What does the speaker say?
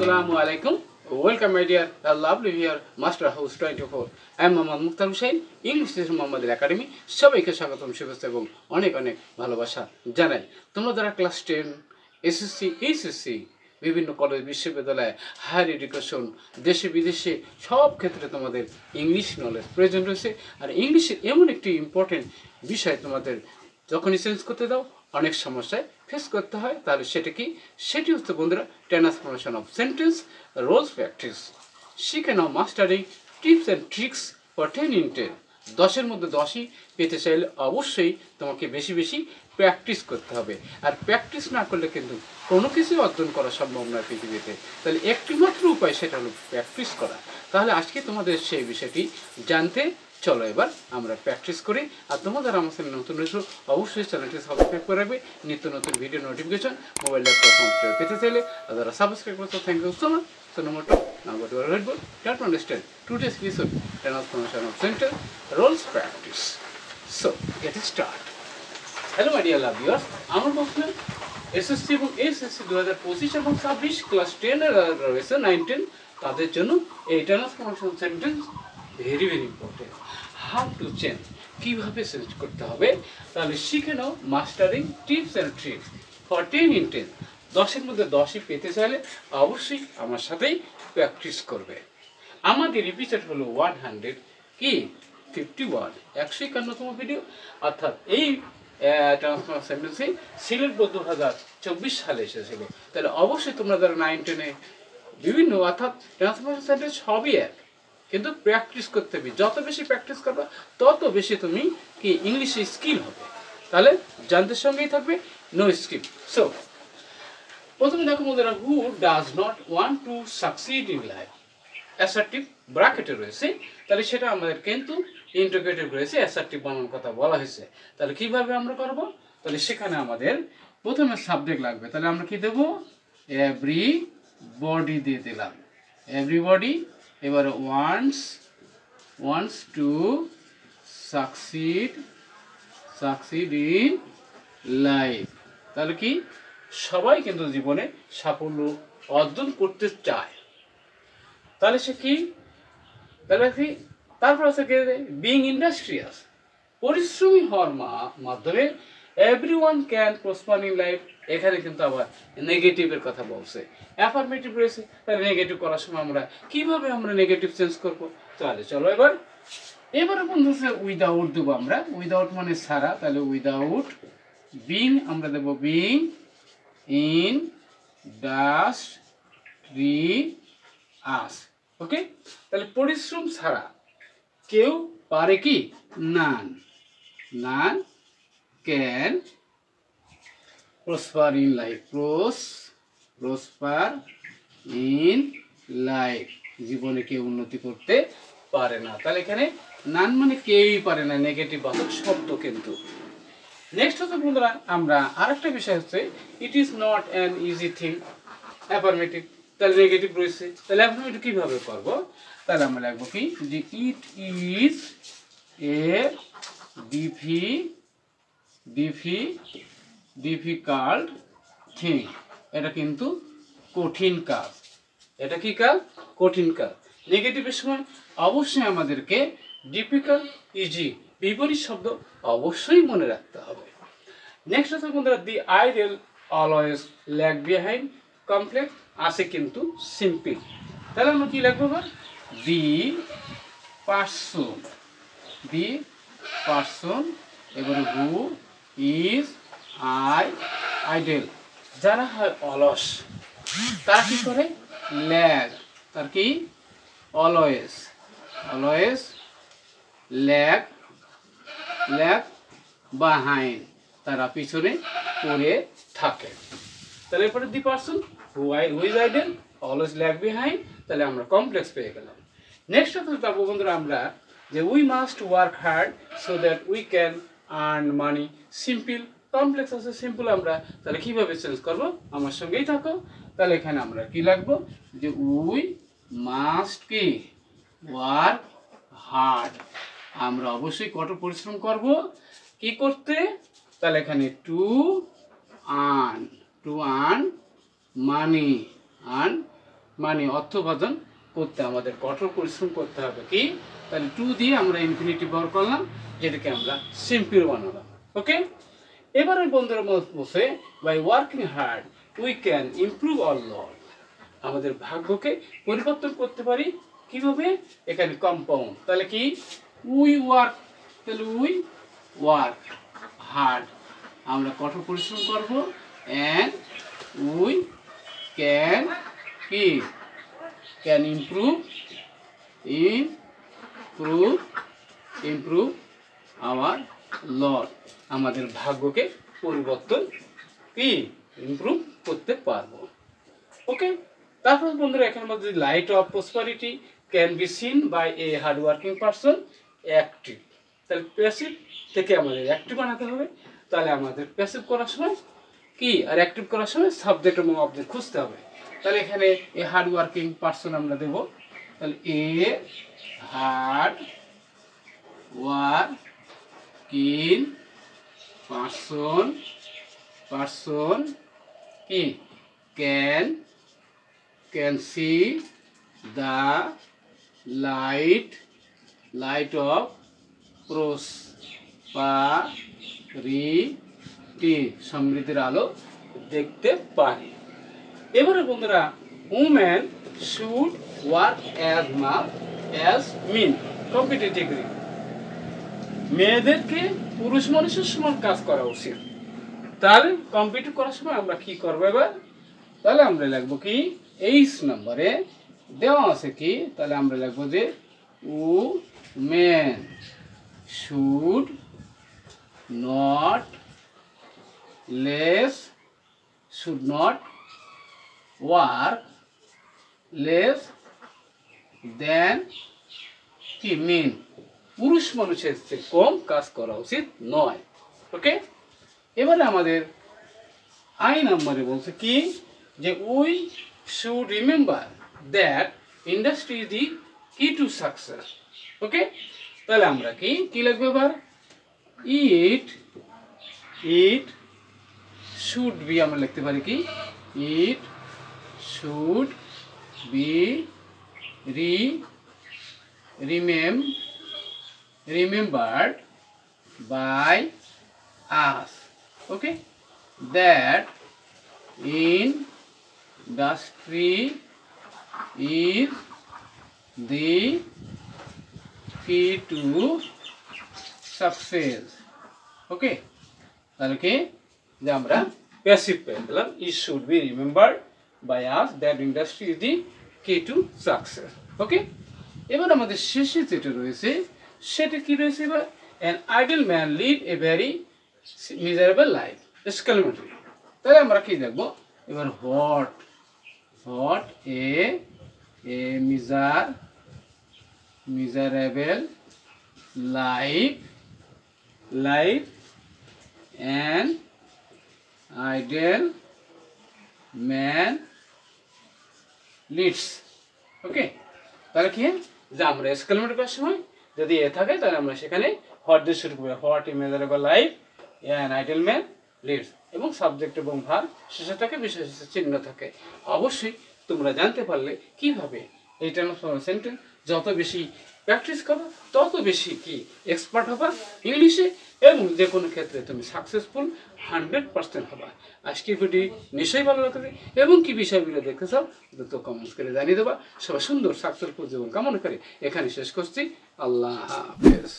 Assalamu alaikum. Welcome my dear, lovely viewer, Master House 24. I am Mohammad Mukhtar Hussain, English Teacher Mohammed Academy. সবাইকে স্বাগতম শুভেচ্ছা এবং অনেক অনেক ভালোবাসা জানাই। তোমরা যারা ক্লাস 10, এসএসসি, এইচএসসি বিভিন্ন কলেজ বিশ্ববিদ্যালয়ে হায়ার এডুকেশন দেশে বিদেশে সব ক্ষেত্রে তোমাদের ইংলিশ নলেজ প্রয়োজন রয়েছে। আর ইংলিশের এমন একটি ইম্পর্টেন্ট বিষয় তোমাদের যখনই চেঞ্জ করতে দাও অনেক সমস্যায় ফেস করতে হয়। তাহলে সেটি হচ্ছে বন্ধুরা transformation of sentence rules practice. শিখে নাও mastering tips and tricks for 10 in 10। 10-এর মধ্যে 10ই পেতে চাইলে অবশ্যই তোমাকে বেশি বেশি প্র্যাকটিস করতে হবে। আর প্র্যাকটিস না করলে কিন্তু কোনো কিছু অর্জন করা সম্ভব নয় পৃথিবীতে। তাহলে একটি মাত্র উপায়, সেটা হলো প্র্যাকটিস করা। তাহলে আজকে তোমাদের সেই বিষয়টি জানতে চলো এবার আমরা প্র্যাকটিস করি। আর তোমরা যারা আমার চ্যানেল নতুন রয়েছো অবশ্যই চ্যানেলটি সাবস্ক্রাইব করে রাখবে নিত্য নতুন video notification mobile laptop computer পেতে চাইলে। আর যারা সাবস্ক্রাইব করছো thank you so much. So number 2, now go to our red board. Try to understand today's lesson, transformation of sentence roles practice. So get it started. Hello my dear love viewers, আমার প্রশ্ন SSC এবং HSC 2025 এবং 26 class 10 এর রয়েছে 9, 10 তাদের জন্য এই transformation sentence very important. How to change, কীভাবে চেঞ্জ করতে হবে তাহলে শিখে নাও mastering tips and tricks for 10 in 10। 10-এর মধ্যে 10ই পেতে চাইলে অবশ্যই আমার সাথেই প্র্যাকটিস করবে। আমাদের এপিসোড হলো 151 151তম ভিডিও, অর্থাৎ এই ট্রান্সফরমেশন সেন্টেন্সে সিলেট বোর্ড 2024 সালে এসেছিল। তাহলে অবশ্যই তোমরা যারা 9, 10-এ বিভিন্ন অর্থাৎ ট্রান্সফরমেশন সেন্টেন্স সবই এক, কিন্তু প্র্যাকটিস করতে হবে। যত বেশি প্র্যাকটিস করবে তত বেশি তুমি কি ইংলিশে স্কিল হবে। তাহলে জানতে সঙ্গেই থাকবে, নো স্কিপ। সো প্রথমে দেখো বন্ধুরা, who does not want to succeed in life, assertive ব্র্যাকেটে রয়েছে। তাহলে সেটা আমাদের কিন্তু ইন্টিগ্রেটিভ রয়েছে, অ্যাসার্টিভ বানানোর কথা বলা হয়েছে। তাহলে কিভাবে আমরা করব, তাহলে সেখানে আমাদের প্রথমে সাবজেক্ট লাগবে। তাহলে আমরা কি দেবো, এভরি বডি দিয়ে দিলাম, এভরিবডি। এবারে wants to succeed in life. তাহলে কি সবাই কিন্তু জীবনে সাফল্য অর্জন করতে চায়। তাহলে সে কি, তাহলে কি তারপর আছে বিং ইন্ডাস্ট্রিয়াস, পরিশ্রমী হওয়ার মাধ্যমে everyone can prosper in life. এখানে কিন্তু আবার নেগেটিভের কথা বলছে, অ্যাফার্মেটিভ রয়েছে। তাহলে নেগেটিভ করার সময় কিভাবে আমরা নেগেটিভ চেঞ্জ করবো, তাহলে চলো এবারে বন্ধু হচ্ছে উইদাউট দেবো আমরা। উইদাউট মানে ছাড়া, তাহলে উইদাউট বিং আমরা দেবো বিং ইন্ডাস্ট্রিয়াস। ওকে, তাহলে পরিশ্রম ছাড়া কেউ পারে কি, none can prosper in life, prosper in life, জীবনে কেউ উন্নতি করতে পারে না। তাহলে এখানে নান মানে কেউই পারে না, নেগেটিভ বাচক শব্দ কিন্তু। নেক্সট হচ্ছে বন্ধুরা, আমরা আরেকটা বিষয় হচ্ছে it is not an easy thing, affirmative. তাহলে নেগেটিভ রয়েছে, তাহলে অ্যাফার্মেটিভ কীভাবে করবো, তাহলে আমরা লিখবো কি, যে it is a difficult thing, এটা কিন্তু কঠিন কাজ। এটা কি কাজ, কঠিন কাজ। নেগেটিভের সময় অবশ্যই আমাদেরকে ডিফিকাল্ট, ইজি বিপরীত শব্দ অবশ্যই মনে রাখতে হবে। নেক্সট হচ্ছে বন্ধুরা, দি ideal always lag behind complex, আছে কিন্তু সিম্পল। তাহলে আমরা কি লিখবো, দি পারসন এবারে হু ইজ আইডেল, যারা হয় অলস তারা কি করে, ল্যাগ, তার কি অলওয়েজ ল্যাগ বিহাইন্ড, তারা পিছনে পড়ে থাকে। তাহলে এরপরে the person who is idle always lag behind, তাহলে আমরা কমপ্লেক্স পেয়ে গেলাম। নেক্সট হচ্ছে যাবো বন্ধুরা আমরা, যে we must work hard so that we can earn money, simple. Complex আছে সিম্পল, আমরা তাহলে কিভাবে চেঞ্জ করবো, আমার সঙ্গেই থাকো। তাহলে এখানে আমরা কি লাগবো, যে উই মাস্ট কি ওয়ার্ক হার্ড, আমরা অবশ্যই কঠোর পরিশ্রম করব কি করতে, তাহলে এখানে টু আর্ন মানি, মানে অর্থ উপার্জন করতে আমাদের কঠোর পরিশ্রম করতে হবে। কি তাহলে টু দিয়ে আমরা ইনফিনিটিভ ব্যবহার করলাম, যেটাকে আমরা সিম্পল বানালাম। ওকে, এবারে বন্ধুরা বসে by working hard we can improve our lot. আমাদের ভাগ্যকে পরিবর্তন করতে পারি কিভাবে? এখানে কম্পাউন্ড, তাহলে কি উই ওয়ার্ক, তাহলে উই ওয়ার্ক হার্ড, আমরা কঠোর পরিশ্রম করব, অ্যান্ড উই ক্যান কি ক্যান ইমপ্রুভ আওয়ার লট, আমাদের ভাগ্যকে পরিবর্তন কি ইমপ্রুভ করতে পারবো। ওকে, তারপর বন্ধুরা এখানে মধ্যে light of prosperity can be seen by a hard working person active, তাহলে প্যাসিভ থেকে আমাদের অ্যাক্টিভ বানাতে হবে। তাহলে আমাদের প্যাসিভ করার সময় কি আর অ্যাক্টিভ করার সময় সাবজেক্ট এবং অবজেক্ট খুঁজতে হবে। তাহলে এখানে এ হার্ড ওয়ার্কিং পারসন আমরা দেব, তাহলে এ হার্ড ওয়ার্কিং পারসন কি can see the light of prosperity, সমৃদ্ধির আলো দেখতে পারে। এবারে বন্ধুরা women should work as much as men competitively, মেয়েদেরকে পুরুষ মানুষের সমান কাজ করা উচিত। তাহলে কম্পিট করার সময় আমরা কি করবো এবার? তাহলে আমরা লিখবো কি এইচ নম্বরে দেওয়া আছে কি, তাহলে আমরা লিখবো যে women should not work less than কি men, পুরুষ মানুষের চেয়ে কম কাজ করা উচিত নয়। ওকে, এবারে আমাদের আই নম্বরে বলছে কি যে we should remember that industry is the কি টু সাকসেস। ওকে, তাহলে আমরা কি লিখবো এবার? ইট শুড বি, আমরা লিখতে পারি কি it should be remembered by us, okay, that industry is the key to success. Okay, তাহলে কি যে আমরা প্যাসিভ পেয়ে গেলাম, it should be remembered by us that industry is the key to success. ওকে, এবার আমাদের শেষে যেটা রয়েছে সেটা কি রয়েছে এবার? an idle man lead a very miserable life, exclamatory। তাহলে আমরা কি দেখবো এবার? what a miserable life an idle man leads। ওকে, তাহলে কি যে আমরা এক্সক্লেমেটর করার সময় যদি এ থাকে তাহলে আমরা সেখানে হোয়াট দিয়ে শুরু করব, what a miserable life an idle man leads, এবং সাবজেক্ট এবং ভার্ব শেষে থাকে, বিশেষ চিহ্ন থাকে। অবশ্যই তোমরা জানতে পারলে কিভাবে এই ট্রান্সফরমেশন সেন্টেন্স যত বেশি প্র্যাকটিস করো তত বেশি কি এক্সপার্ট হবা ইংলিশে, এবং যে কোনো ক্ষেত্রে তুমি সাকসেসফুল 100% হবা। আজকের ভিডিও নিশ্চয়ই ভালো লাগবে, এবং কি বিষয়গুলো দেখতে চাও দ্রুত কমেন্টস করে জানিয়ে দেবা। সবাই সুন্দর সাকসেসফুল জীবন কামনা করে এখানে শেষ করছি। আল্লাহ হাফেজ।